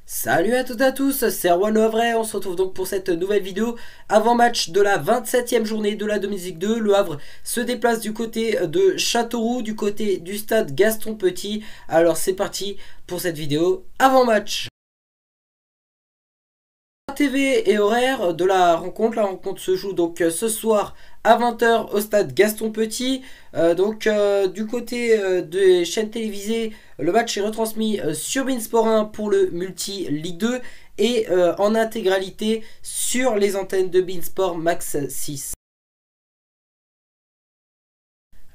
Salut à toutes et à tous, c'est Erwan Le Havre, on se retrouve donc pour cette nouvelle vidéo avant-match de la 27e journée de la Dominique 2. Le Havre se déplace du côté de Châteauroux, du côté du stade Gaston Petit. Alors c'est parti pour cette vidéo avant-match. TV et horaire de la rencontre. La rencontre se joue donc ce soir à 20 h au stade Gaston Petit. Du côté des chaînes télévisées, le match est retransmis sur beIN Sport 1 pour le multi Ligue 2 et en intégralité sur les antennes de beIN Sport Max 6.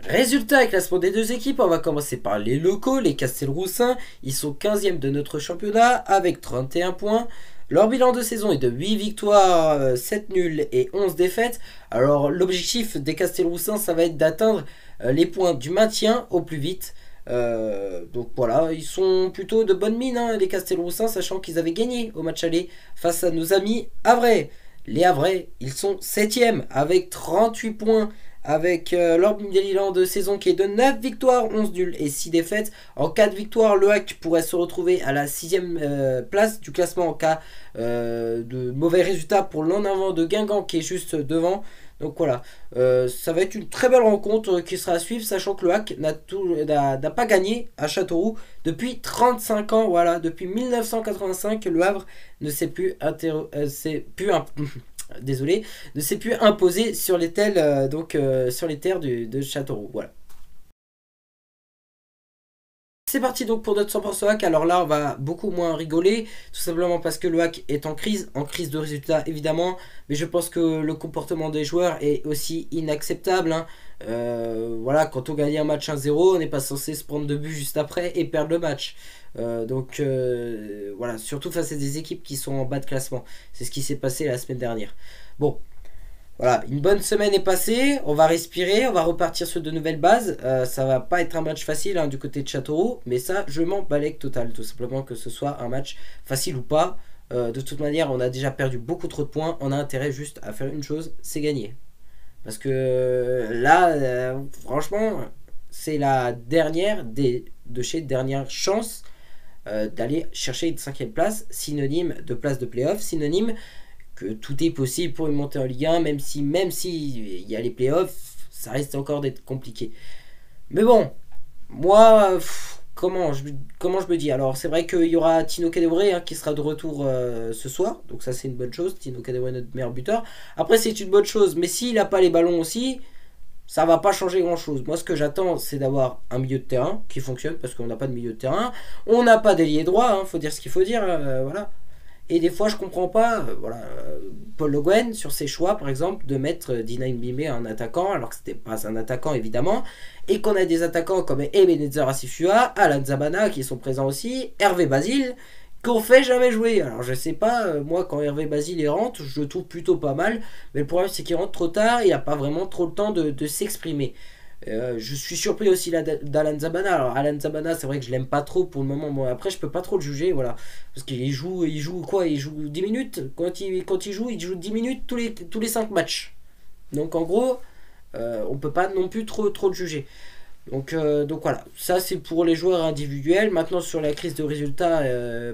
Résultat et classement des deux équipes, on va commencer par les locaux, les Castelroussins. Ils sont 15e de notre championnat avec 31 points. Leur bilan de saison est de 8 victoires, 7 nuls et 11 défaites. Alors l'objectif des Castelroussins, ça va être d'atteindre les points du maintien au plus vite. Donc voilà, ils sont plutôt de bonne mine, hein, les Castelroussins, sachant qu'ils avaient gagné au match aller face à nos amis havrais. Les Havrais, ils sont 7e avec 38 points, avec leur bilan de saison qui est de 9 victoires, 11 nuls et 6 défaites. En cas de victoire, le HAC pourrait se retrouver à la 6e place du classement en cas de mauvais résultats pour l'en avant de Guingamp qui est juste devant. Donc voilà, ça va être une très belle rencontre qui sera à suivre, sachant que le HAC n'a pas gagné à Châteauroux depuis 35 ans. Voilà, depuis 1985, le Havre ne s'est plus, désolé, ne s'est plus imposer sur les terres, sur les terres de Châteauroux. Voilà. C'est parti donc pour notre 100% hack. Alors là, on va beaucoup moins rigoler, tout simplement parce que le hack est en crise de résultats évidemment, mais je pense que le comportement des joueurs est aussi inacceptable, hein. Voilà, quand on gagne un match 1-0, on n'est pas censé se prendre de but juste après et perdre le match. Voilà, surtout face à des équipes qui sont en bas de classement. C'est ce qui s'est passé la semaine dernière. Bon, voilà, une bonne semaine est passée, on va respirer, on va repartir sur de nouvelles bases. Ça va pas être un match facile, hein, du côté de Châteauroux, mais ça, je m'en balèque total, tout simplement que ce soit un match facile ou pas. De toute manière, on a déjà perdu beaucoup trop de points, on a intérêt juste à faire une chose, c'est gagner. Parce que là, franchement, c'est la dernière dernière chance d'aller chercher une 5e place, synonyme de place de playoff, synonyme que tout est possible pour une montée en Ligue 1, même si il y a les playoffs, ça risque encore d'être compliqué. Mais bon, moi, comment je me dis? Alors c'est vrai qu'il y aura Tino Kadewere, hein, qui sera de retour ce soir, donc ça c'est une bonne chose. Tino Kadewere, notre meilleur buteur. Après c'est une bonne chose, mais s'il n'a pas les ballons aussi, ça va pas changer grand chose. Moi ce que j'attends, c'est d'avoir un milieu de terrain qui fonctionne, parce qu'on n'a pas de milieu de terrain, on n'a pas d'ailier droit, hein, faut dire ce qu'il faut dire, voilà. Et des fois, je comprends pas, Paul Le Guen sur ses choix, par exemple, de mettre Dina Mbimbe en attaquant, alors que c'était pas un attaquant évidemment, et qu'on a des attaquants comme Ebenezer Asifua, Alan Zabana qui sont présents aussi, Hervé Basile, qu'on fait jamais jouer. Alors je sais pas, moi quand Hervé Basile rentre, je le trouve plutôt pas mal, mais le problème c'est qu'il rentre trop tard, il n'a pas vraiment trop le temps de s'exprimer. Je suis surpris aussi d'Alan Zabana. Alors Alan Zabana, c'est vrai que je l'aime pas trop pour le moment. Moi, après, je peux pas trop le juger, voilà, parce qu'il joue quoi? Il joue 10 minutes. Quand il joue 10 minutes tous les 5 matchs. Donc en gros, on peut pas non plus trop le juger. Donc voilà, ça c'est pour les joueurs individuels. Maintenant sur la crise de résultats,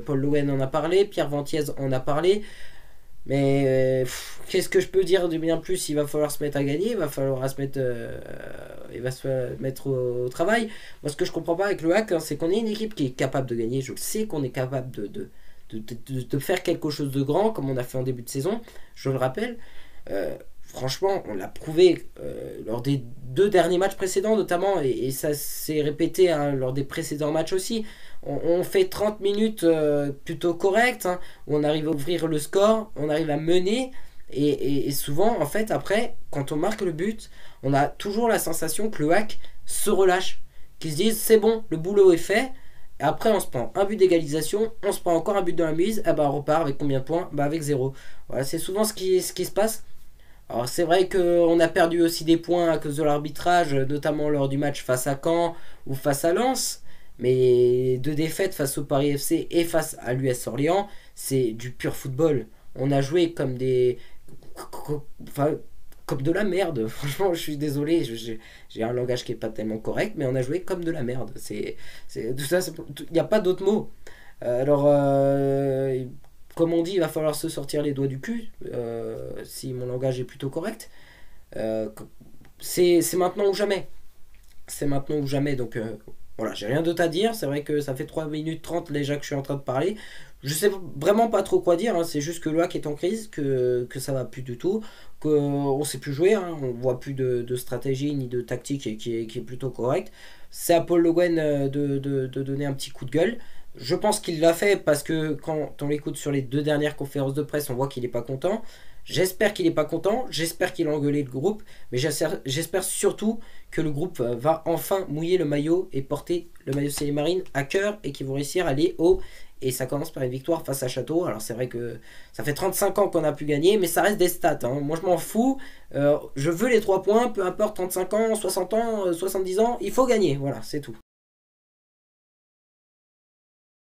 Paul Louen en a parlé, Pierre Vantiez en a parlé. Mais qu'est-ce que je peux dire de bien plus? Il va falloir se mettre à gagner, il va falloir se mettre au travail. Moi, ce que je comprends pas avec le hack, hein, c'est qu'on est une équipe qui est capable de gagner. Je sais qu'on est capable de faire quelque chose de grand, comme on a fait en début de saison, je le rappelle. Franchement, on l'a prouvé lors des 2 derniers matchs précédents, notamment, et ça s'est répété, hein, lors des précédents matchs aussi. On fait 30 minutes plutôt correctes, hein, où on arrive à ouvrir le score, on arrive à mener, et souvent, en fait, après, quand on marque le but, on a toujours la sensation que le hack se relâche, qu'ils se disent c'est bon, le boulot est fait. Et après, on se prend un but d'égalisation, on se prend encore un but dans la mise, et on repart avec combien de points? Avec 0. Voilà, c'est souvent ce qui se passe. Alors c'est vrai qu'on a perdu aussi des points à cause de l'arbitrage, notamment lors du match face à Caen ou face à Lens. Mais 2 défaites face au Paris FC et face à l'US Orléans, c'est du pur football. On a joué comme comme de la merde. Franchement, je suis désolé, j'ai un langage qui est pas tellement correct, mais on a joué comme de la merde. Tout ça, il n'y a pas d'autre mot. Comme on dit, il va falloir se sortir les doigts du cul, si mon langage est plutôt correct. Euh, c'est maintenant ou jamais. C'est maintenant ou jamais. Donc voilà, j'ai rien d'autre à dire. C'est vrai que ça fait 3 minutes 30 déjà que je suis en train de parler. Je sais vraiment pas trop quoi dire. Hein. C'est juste que le hack est en crise, que ça va plus du tout, qu'on sait plus jouer. Hein. On voit plus de stratégie ni de tactique qui est plutôt correct. C'est à Paul Le Guen de donner un petit coup de gueule. Je pense qu'il l'a fait parce que quand on l'écoute sur les 2 dernières conférences de presse, on voit qu'il n'est pas content. J'espère qu'il n'est pas content, j'espère qu'il a engueulé le groupe, mais j'espère surtout que le groupe va enfin mouiller le maillot et porter le maillot Ciel et Marine à cœur et qu'ils vont réussir à aller haut. Et ça commence par une victoire face à Château. Alors c'est vrai que ça fait 35 ans qu'on a pu gagner, mais ça reste des stats. Hein. Moi je m'en fous, je veux les 3 points, peu importe 35 ans, 60 ans, 70 ans, il faut gagner, voilà, c'est tout.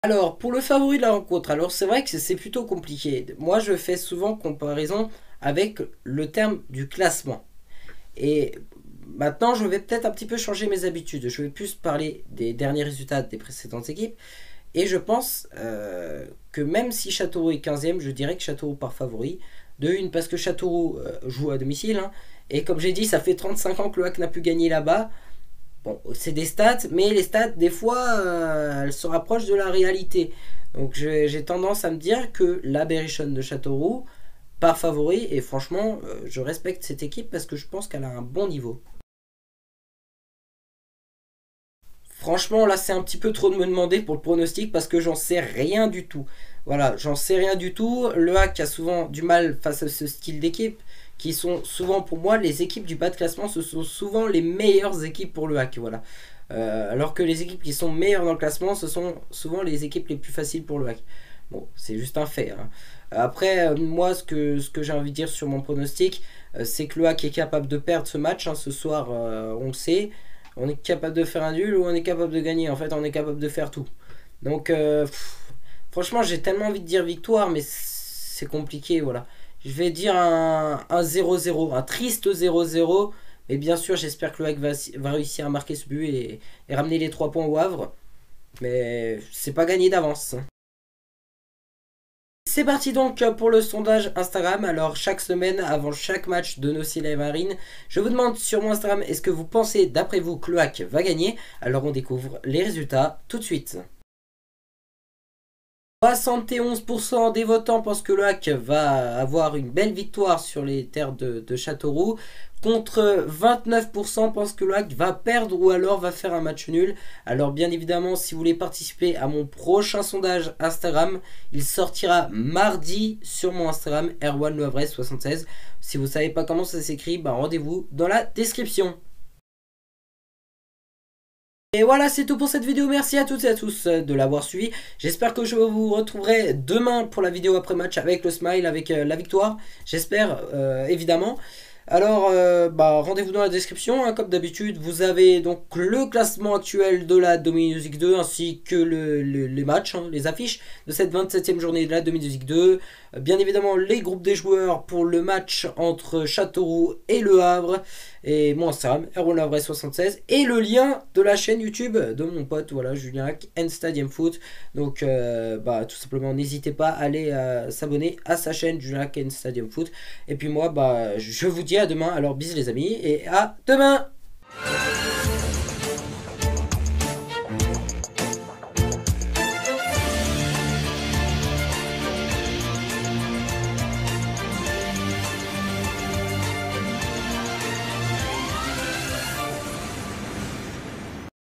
Alors, pour le favori de la rencontre, alors c'est vrai que c'est plutôt compliqué. Moi, je fais souvent comparaison avec le terme du classement. Et maintenant, je vais peut-être un petit peu changer mes habitudes. Je vais plus parler des derniers résultats des précédentes équipes. Et je pense que même si Châteauroux est 15e, je dirais que Châteauroux part favori. De une, parce que Châteauroux joue à domicile. Hein. Et comme j'ai dit, ça fait 35 ans que le HAC n'a plus gagné là-bas. Bon, c'est des stats, mais les stats, des fois, elles se rapprochent de la réalité. Donc j'ai tendance à me dire que l'Aberration de Châteauroux part favori. Et franchement, je respecte cette équipe parce que je pense qu'elle a un bon niveau. Franchement, là, c'est un petit peu trop de me demander pour le pronostic parce que j'en sais rien du tout. Voilà, j'en sais rien du tout. Le hack a souvent du mal face à ce style d'équipe qui sont souvent pour moi les équipes du bas de classement, ce sont souvent les meilleures équipes pour le hack. Voilà. Alors que les équipes qui sont meilleures dans le classement, ce sont souvent les équipes les plus faciles pour le hack. Bon, c'est juste un fait. Hein. Après, moi, ce que j'ai envie de dire sur mon pronostic, c'est que le hack est capable de perdre ce match. Hein, ce soir, on le sait. On est capable de faire un nul ou on est capable de gagner. En fait, on est capable de faire tout. Donc, franchement, j'ai tellement envie de dire victoire, mais c'est compliqué, voilà. Je vais dire un 0-0, un triste 0-0. Mais bien sûr, j'espère que le HAC va réussir à marquer ce but et ramener les 3 points au Havre. Mais c'est pas gagné d'avance. C'est parti donc pour le sondage Instagram. Alors chaque semaine, avant chaque match de Nocilla et Marine, je vous demande sur mon Instagram, est-ce que vous pensez d'après vous que le HAC va gagner? Alors on découvre les résultats tout de suite. 71% des votants pensent que le HAC va avoir une belle victoire sur les terres de Châteauroux, contre 29% pensent que le HAC va perdre ou alors va faire un match nul. Alors bien évidemment, si vous voulez participer à mon prochain sondage Instagram, il sortira mardi sur mon Instagram erwanlehavre76. Si vous ne savez pas comment ça s'écrit, bah rendez-vous dans la description. Et voilà, c'est tout pour cette vidéo. Merci à toutes et à tous de l'avoir suivi. J'espère que je vous retrouverai demain pour la vidéo après-match avec le smile, avec la victoire. J'espère, évidemment. Alors, rendez-vous dans la description, hein, comme d'habitude. Vous avez donc le classement actuel de la Dominusic 2 ainsi que les matchs, hein, les affiches de cette 27e journée de la Dominusic 2. Bien évidemment, les groupes des joueurs pour le match entre Châteauroux et Le Havre. Et mon Instagram, erwanlehavre76. Et le lien de la chaîne YouTube de mon pote, voilà, Julien Hack and Stadium Foot. Donc, tout simplement, n'hésitez pas à aller s'abonner à sa chaîne, Julien Hack and Stadium Foot. Et puis moi, je vous dis à demain. Alors, bisous les amis et à demain!